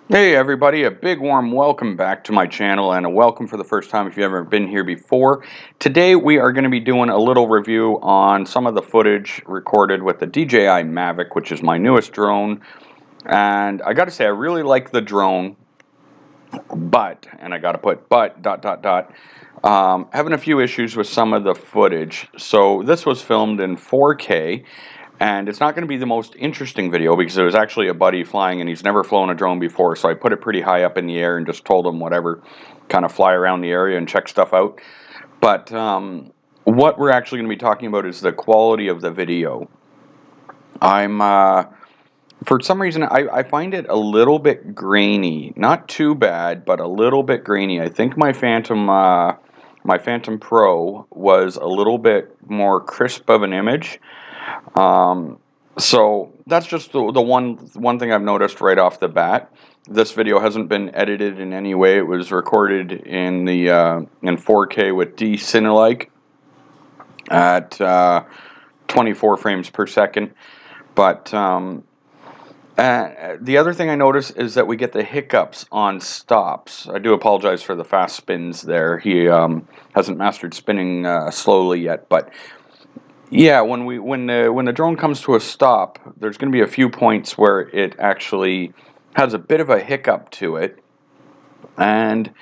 Hey everybody, a big warm welcome back to my channel and a welcome for the first time if you've ever been here before. Today we are going to be doing a little review on some of the footage recorded with the DJI Mavic, which is my newest drone. And I got to say, I really like the drone, but, and I got to put but, dot, dot, dot, having a few issues with some of the footage. So this was filmed in 4K. And it's not going to be the most interesting video because it was actually a buddy flying and he's never flown a drone before. So I put it pretty high up in the air and just told him whatever, kind of fly around the area and check stuff out. But what we're actually going to be talking about is the quality of the video. For some reason, I find it a little bit grainy. Not too bad, but a little bit grainy. I think my Phantom Pro was a little bit more crisp of an image. So that's just the one thing I've noticed right off the bat. This video hasn't been edited in any way. It was recorded in 4K with D-Cinelike at 24 frames per second. But the other thing I notice is that we get the hiccups on stops. I do apologize for the fast spins there. He hasn't mastered spinning slowly yet, but yeah, when the drone comes to a stop, there's going to be a few points where it actually has a bit of a hiccup to it. And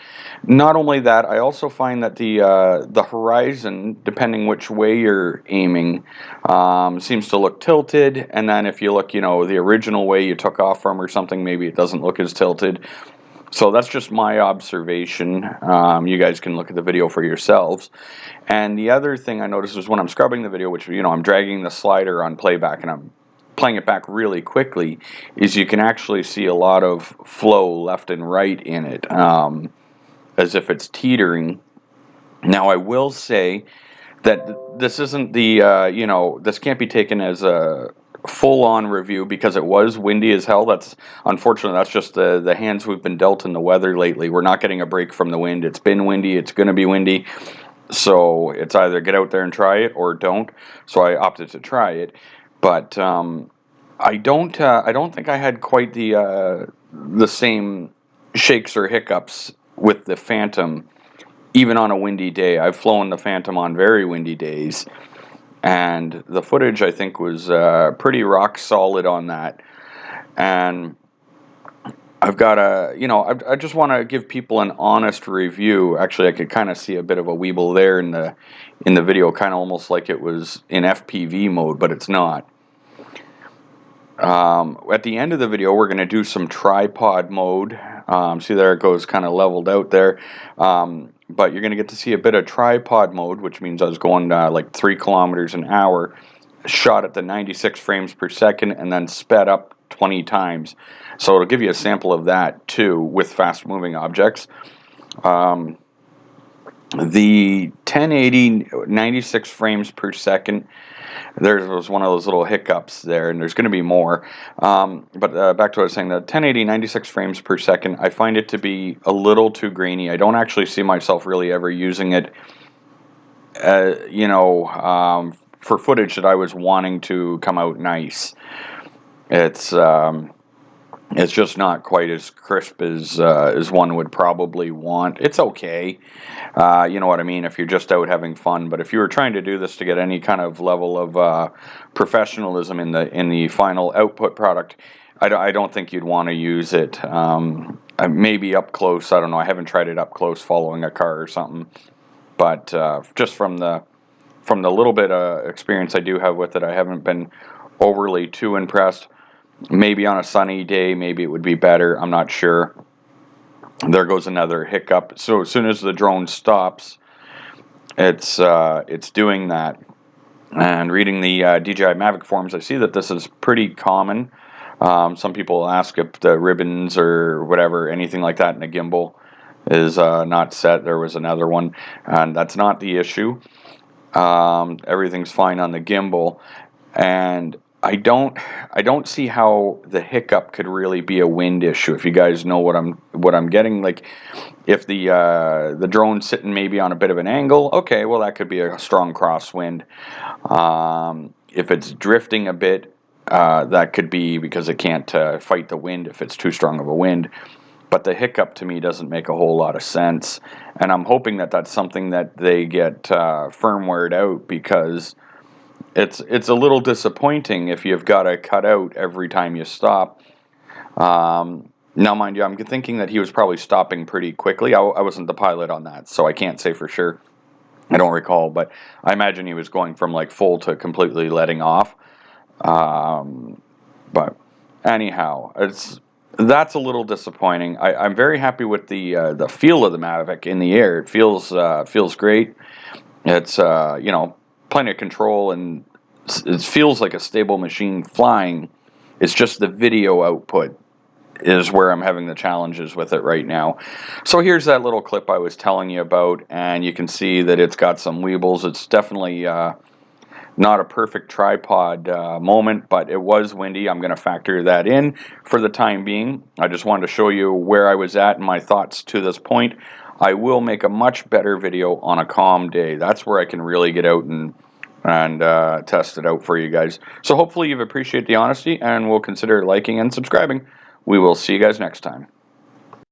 not only that, I also find that the horizon, depending which way you're aiming, seems to look tilted. And then if you look, the original way you took off from or something, maybe it doesn't look as tilted. So that's just my observation. You guys can look at the video for yourselves. And the other thing I noticed is when I'm scrubbing the video, which, I'm dragging the slider on playback and I'm playing it back really quickly, is you can actually see a lot of flow left and right in it, as if it's teetering. Now, I will say that this isn't this can't be taken as a full-on review because it was windy as hell. Unfortunately, that's just the hands we've been dealt in the weather lately. We're not getting a break from the wind. It's been windy. It's going to be windy. So it's either get out there and try it or don't. So I opted to try it, but I don't think I had quite the same shakes or hiccups with the Phantom, even on a windy day. I've flown the Phantom on very windy days, and the footage I think was pretty rock solid on that. And I've got I just want to give people an honest review. Actually, I could kind of see a bit of a weeble there in the video, kind of almost like it was in FPV mode, but it's not. At the end of the video, we're going to do some tripod mode. See there, it goes kind of leveled out there. But you're going to get to see a bit of tripod mode, which means I was going like 3 kilometers an hour, shot at the 96 frames per second, and then sped up 20 times. So it'll give you a sample of that too with fast moving objects. The 1080 96 frames per second, there was one of those little hiccups there, and there's going to be more. But back to what I was saying, the 1080 96 frames per second, I find it to be a little too grainy. I don't actually see myself really ever using it, for footage that I was wanting to come out nice. It's just not quite as crisp as one would probably want. It's okay, you know what I mean, if you're just out having fun. But if you were trying to do this to get any kind of level of professionalism in the final output product, I don't think you'd want to use it. Maybe up close. I don't know. I haven't tried it up close following a car or something. But just from the little bit of experience I do have with it, I haven't been overly too impressed. Maybe on a sunny day, maybe it would be better. I'm not sure. There goes another hiccup. So as soon as the drone stops, it's doing that. And reading the DJI Mavic forums, I see that this is pretty common. Some people ask if the ribbons or whatever, anything like that in a gimbal is not set. There was another one, and that's not the issue. Everything's fine on the gimbal, and I don't see how the hiccup could really be a wind issue. If you guys know what I'm getting, like if the drone's sitting maybe on a bit of an angle, okay, well that could be a strong crosswind. If it's drifting a bit, that could be because it can't fight the wind if it's too strong of a wind. But the hiccup to me doesn't make a whole lot of sense, and I'm hoping that that's something that they get firmwared out, because it's a little disappointing if you've got to cut out every time you stop. Now, mind you, I'm thinking that he was probably stopping pretty quickly. I wasn't the pilot on that, so I can't say for sure. I don't recall, but I imagine he was going from like full to completely letting off. But anyhow, that's a little disappointing. I'm very happy with the feel of the Mavic in the air. It feels great. It's plenty of control, and it feels like a stable machine flying. It's just the video output is where I'm having the challenges with it right now. So here's that little clip I was telling you about, and you can see that it's got some weebles. It's definitely not a perfect tripod moment, but it was windy. I'm going to factor that in for the time being. I just wanted to show you where I was at and my thoughts to this point. I will make a much better video on a calm day. That's where I can really get out and test it out for you guys. So hopefully you've appreciated the honesty and will consider liking and subscribing. We will see you guys next time.